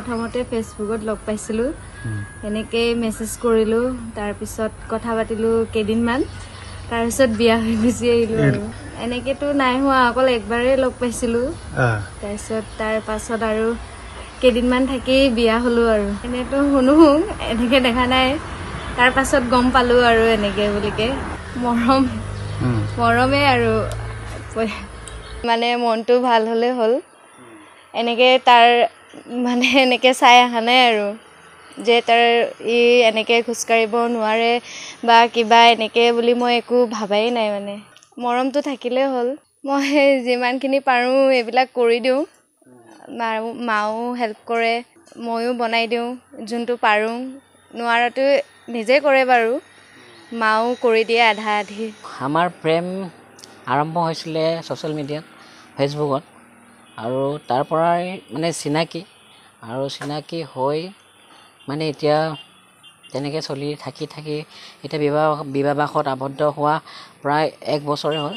প্ৰথমতে ফেচবুকত লগ পাইছিলোঁ এনেকৈ মেছেজ কৰিলোঁ তাৰপিছত কথা পাতিলোঁ কেইদিনমান তাৰপিছত বিয়া হৈ গুচি আহিলোঁ আৰু এনেকৈতো নাই হোৱা অকল একবাৰেই লগ পাইছিলোঁ তাৰপিছত তাৰ পাছত আৰু কেইদিনমান থাকি বিয়া হ'লোঁ আৰু এনেতো শুনো এনেকৈ দেখা নাই তাৰ পাছত গম পালোঁ আৰু এনেকৈ বুলিকে মৰমেই আৰু মানে মনটো ভাল হ'লে হ'ল এনেকৈ তাৰ মানে এনেকৈ চাই অহা নাই আৰু যে তাৰ এনেকৈ খোজকাঢ়িব নোৱাৰে বা কিবা এনেকৈ বুলি মই একো ভাবাই নাই মানে মৰমটো থাকিলেই হ'ল মই যিমানখিনি পাৰোঁ এইবিলাক কৰি দিওঁ মাও হেল্প কৰে ময়ো বনাই দিওঁ যোনটো পাৰোঁ নোৱাৰাটো নিজে কৰে বাৰু মাও কৰি দিয়ে আধা আধি আমাৰ প্ৰেম আৰম্ভ হৈছিলে ছ'চিয়েল মিডিয়াত ফেচবুকত আৰু তাৰ পৰাই মানে চিনাকি হৈ মানে এতিয়া তেনেকৈ চলি থাকি এতিয়া বিবাহবাসত আবদ্ধ হোৱা প্ৰায় 1 বছৰে হ'ল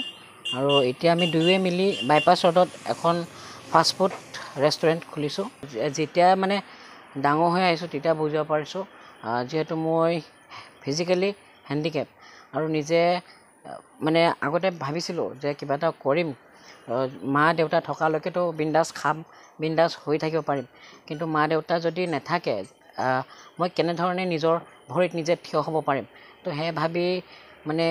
আৰু এতিয়া আমি দুয়োৱে মিলি বাইপাছ ৰোডত এখন ফাষ্টফুড ৰেষ্টুৰেণ্ট খুলিছোঁ যেতিয়া মানে ডাঙৰ হৈ আহিছোঁ তেতিয়া বুজিব পাৰিছোঁ যিহেতু মই ফিজিকেলি হেণ্ডিকেপ আৰু নিজে মানে আগতে ভাবিছিলোঁ যে কিবা এটা কৰিম মা দেউতা থকালৈকেতো বিন্দাছ খাম বিন্দাছ হৈ থাকিব পাৰিম কিন্তু মা দেউতা যদি নাথাকে মই কেনেধৰণে নিজৰ ভৰিত নিজে থিয় হ'ব পাৰিম তো সেই ভাবি মানে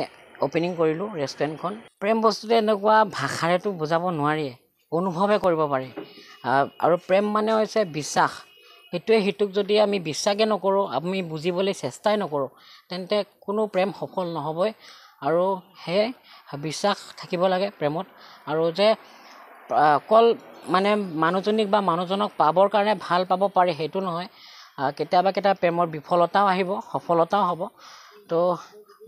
অপেনিং কৰিলোঁ ৰেষ্টুৰেণ্টখন প্ৰেম বস্তুটো এনেকুৱা ভাষাৰেতো বুজাব নোৱাৰিয়ে অনুভৱে কৰিব পাৰি আৰু প্ৰেম মানে হৈছে বিশ্বাস সেইটোৱে সিটোক যদি আমি বিশ্বাসে নকৰোঁ আমি বুজিবলৈ চেষ্টাই নকৰোঁ তেন্তে কোনো প্ৰেম সফল নহ'বই আৰু সেয়ে বিশ্বাস থাকিব লাগে প্ৰেমত আৰু যে অকল মানে মানুহজনীক বা মানুহজনক পাবৰ কাৰণে ভাল পাব পাৰি সেইটো নহয় কেতিয়াবা প্ৰেমৰ বিফলতাও আহিব সফলতাও হ'ব তো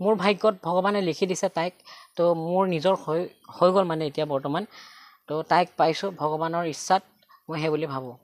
মোৰ ভাগ্যত ভগৱানে লিখি দিছে তাইক তো মোৰ নিজৰ হৈ গ'ল মানে এতিয়া বৰ্তমান তো তাইক পাইছোঁ ভগৱানৰ ইচ্ছাত মই সেই বুলি ভাবোঁ